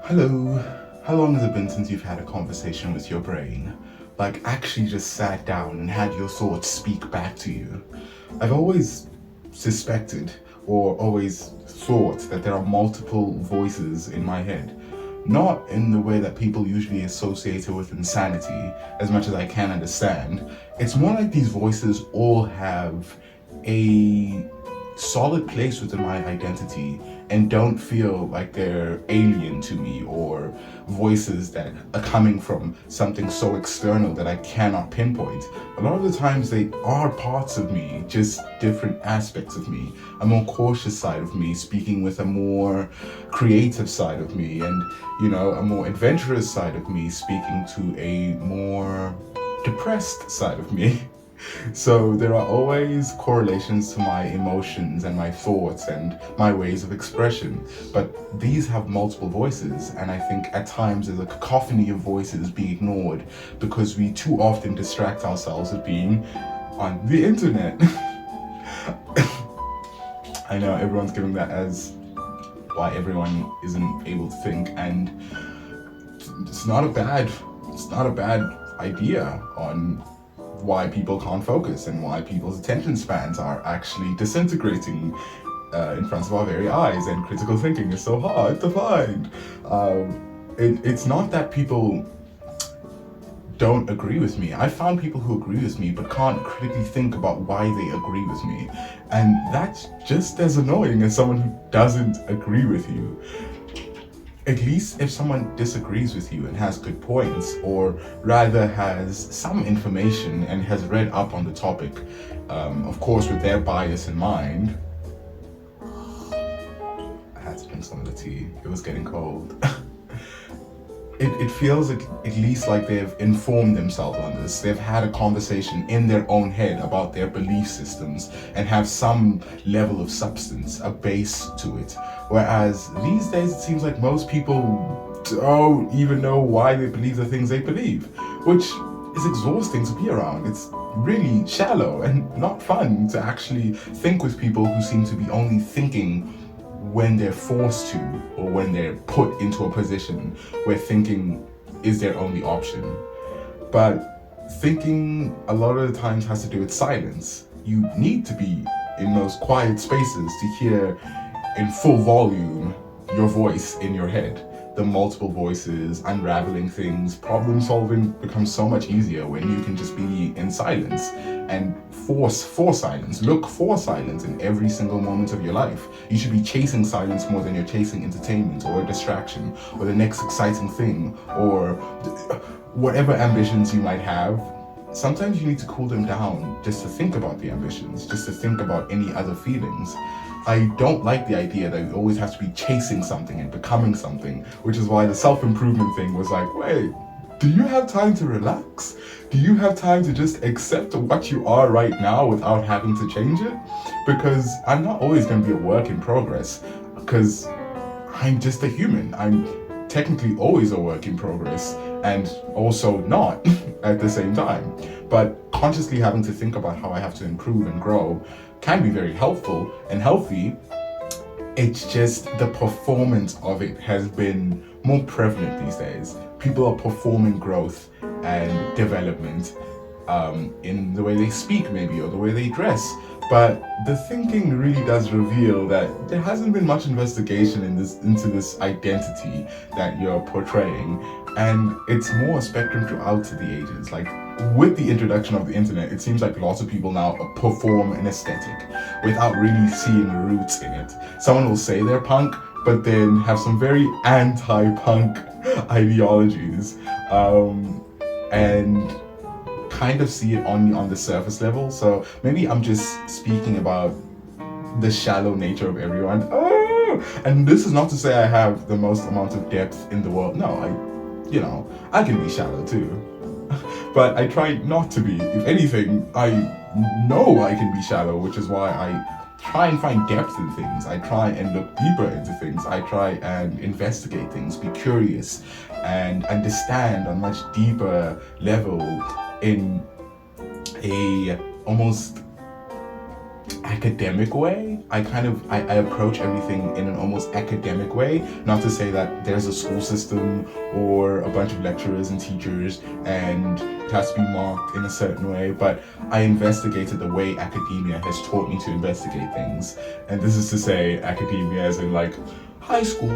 Hello. How long has it been since you've had a conversation with your brain? Like, actually just sat down and had your thoughts speak back to you? I've always suspected or always thought that there are multiple voices in my head. Not in the way that people usually associate it with insanity, as much as I can understand. It's more like these voices all have a solid place within my identity and don't feel like they're alien to me or voices that are coming from something so external that I cannot pinpoint. A lot of the times they are parts of me, just different aspects of me. A more cautious side of me speaking with a more creative side of me, and a more adventurous side of me speaking to a more depressed side of me. So there are always correlations to my emotions and my thoughts and my ways of expression. But these have multiple voices, and I think at times there's a cacophony of voices being ignored because we too often distract ourselves with being on the internet. I know everyone's giving that as why everyone isn't able to think, and it's not a bad idea on why people can't focus and why people's attention spans are actually disintegrating in front of our very eyes, and critical thinking is so hard to find. It's not that people don't agree with me. I found people who agree with me but can't critically think about why they agree with me. And that's just as annoying as someone who doesn't agree with you. At least if someone disagrees with you and has good points, or rather has some information and has read up on the topic, of course with their bias in mind. I had to drink some of the tea, it was getting cold. It feels at least like they've informed themselves on this. They've had a conversation in their own head about their belief systems and have some level of substance, a base to it. Whereas these days it seems like most people don't even know why they believe the things they believe, which is exhausting to be around. It's really shallow and not fun to actually think with people who seem to be only thinking when they're forced to, or when they're put into a position where thinking is their only option. But thinking a lot of the times has to do with silence. You need to be in those quiet spaces to hear in full volume your voice in your head. The multiple voices, unraveling things, problem solving becomes so much easier when you can just be in silence and force for silence. Look for silence in every single moment of your life. You should be chasing silence more than you're chasing entertainment or a distraction or the next exciting thing or whatever ambitions you might have. Sometimes you need to cool them down just to think about the ambitions, just to think about any other feelings. I don't like the idea that you always have to be chasing something and becoming something, which is why the self-improvement thing was like, wait, do you have time to relax? Do you have time to just accept what you are right now without having to change it? Because I'm not always going to be a work in progress, because I'm just a human. I'm technically always a work in progress and also not at the same time. But consciously having to think about how I have to improve and grow can be very helpful and healthy. It's just the performance of it has been more prevalent these days. People are performing growth and development in the way they speak, maybe, or the way they dress. But the thinking really does reveal that there hasn't been much investigation into this identity that you're portraying, and it's more a spectrum throughout to the ages. Like with the introduction of the internet, it seems like lots of people now perform an aesthetic without really seeing roots in it. Someone will say they're punk, but then have some very anti-punk ideologies, and kind of see it only on the surface level. So maybe I'm just speaking about the shallow nature of everyone. Oh, and this is not to say I have the most amount of depth in the world. No, I can be shallow too. But I try not to be. If anything, I know I can be shallow, which is why I try and find depth in things. I try and look deeper into things. I try and investigate things, be curious, and understand on a much deeper level in a almost academic way. I approach everything in an almost academic way. Not to say that there's a school system or a bunch of lecturers and teachers and it has to be marked in a certain way, but I investigated the way academia has taught me to investigate things. And this is to say academia as in like high school,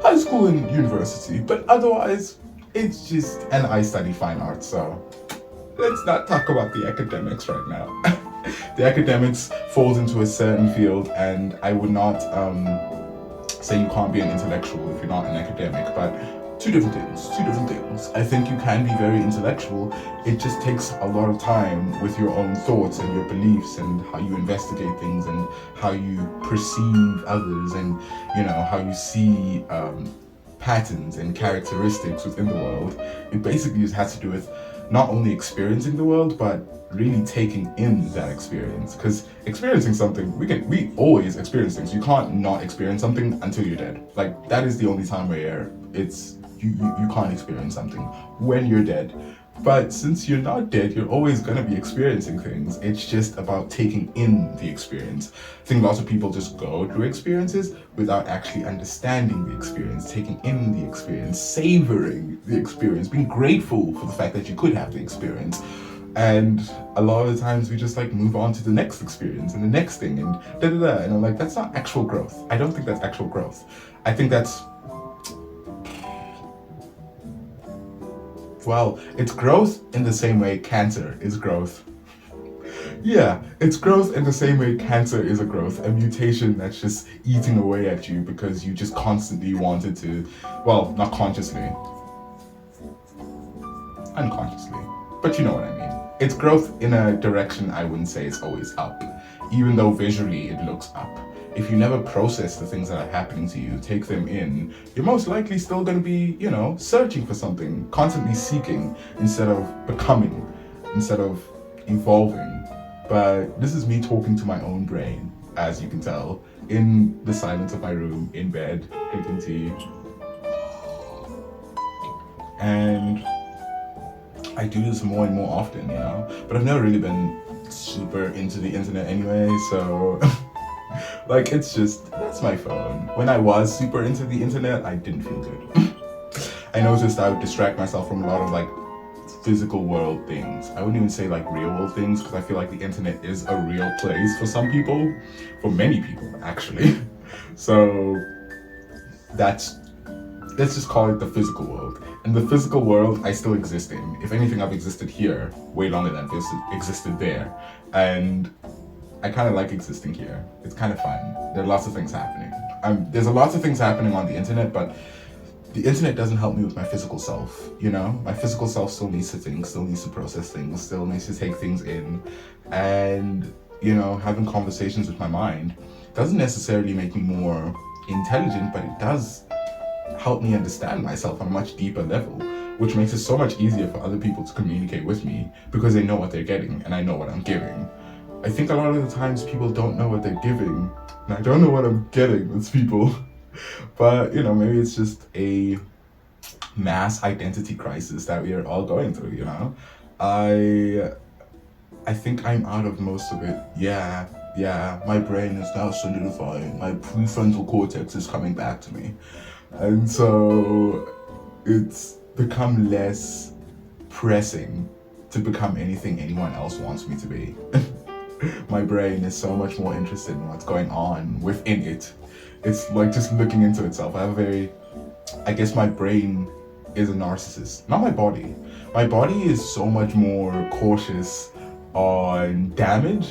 high school and university, but otherwise it's just, and I study fine arts, so let's not talk about the academics right now. The academics falls into a certain field, and I would not say you can't be an intellectual if you're not an academic, but two different things, two different things. I think you can be very intellectual. It just takes a lot of time with your own thoughts and your beliefs and how you investigate things and how you perceive others and, you know, how you see patterns and characteristics within the world. It basically just has to do with not only experiencing the world, but really taking in that experience. Because experiencing something, we always experience things. You can't not experience something until you're dead. Like, that is the only time where you can't experience something, when you're dead. But since you're not dead, you're always gonna be experiencing things. It's just about taking in the experience. I think lots of people just go through experiences without actually understanding the experience, taking in the experience, savoring the experience, being grateful for the fact that you could have the experience. And a lot of the times we just like move on to the next experience and the next thing and da da da. And I'm like, that's not actual growth. I don't think that's actual growth. I think that's, well, it's growth in the same way cancer is growth. Yeah, it's growth in the same way cancer is a growth, a mutation that's just eating away at you because you just constantly wanted to, well, not consciously, unconsciously, but you know what I mean. It's growth in a direction I wouldn't say it's always up, even though visually it looks up. If you never process the things that are happening to you, take them in, you're most likely still going to be, you know, searching for something, constantly seeking instead of becoming, instead of evolving. But this is me talking to my own brain, as you can tell, in the silence of my room, in bed, drinking tea. And I do this more and more often, you know, but I've never really been super into the internet anyway, so like, it's just, that's my phone. When I was super into the internet, I didn't feel good. I noticed I would distract myself from a lot of like physical world things. I wouldn't even say like real world things, because I feel like the internet is a real place for some people, for many people actually. So that's, let's just call it the physical world. And the physical world I still exist in. If anything, I've existed here way longer than I've existed there. And I kind of like existing here. It's kind of fun. There are lots of things happening. There's a lots of things happening on the internet, but the internet doesn't help me with my physical self, you know? My physical self still needs to think, still needs to process things, still needs to take things in. And, you know, having conversations with my mind doesn't necessarily make me more intelligent, but it does help me understand myself on a much deeper level, which makes it so much easier for other people to communicate with me because they know what they're getting and I know what I'm giving. I think a lot of the times people don't know what they're giving, and I don't know what I'm getting with people. But, you know, maybe it's just a mass identity crisis that we are all going through, you know? I think I'm out of most of it. Yeah, my brain is now solidifying. My prefrontal cortex is coming back to me. And so it's become less pressing to become anything anyone else wants me to be. My brain is so much more interested in what's going on within it. It's like just looking into itself. I guess my brain is a narcissist, not my body. My body is so much more cautious on damage.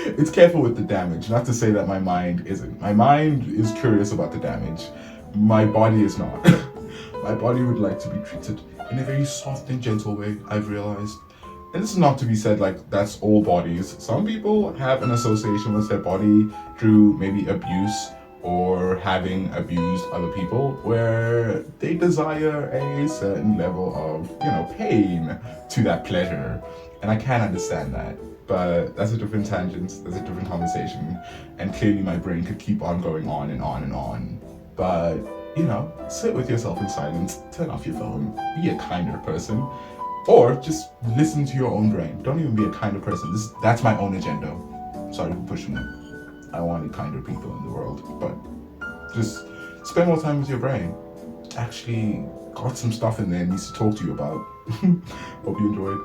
It's careful with the damage, not to say that my mind isn't. My mind is curious about the damage. My body is not. My body would like to be treated in a very soft and gentle way, I've realized. And this is not to be said like that's all bodies. Some people have an association with their body through maybe abuse or having abused other people, where they desire a certain level of, you know, pain to that pleasure. And I can understand that, but that's a different tangent, that's a different conversation. And clearly my brain could keep on going on and on and on. But, you know, sit with yourself in silence, turn off your phone, be a kinder person. Or just listen to your own brain. Don't even be a kinder person. That's my own agenda. Sorry for pushing them. I wanted kinder people in the world, but just spend more time with your brain. Actually got some stuff in there needs to talk to you about. Hope you enjoyed.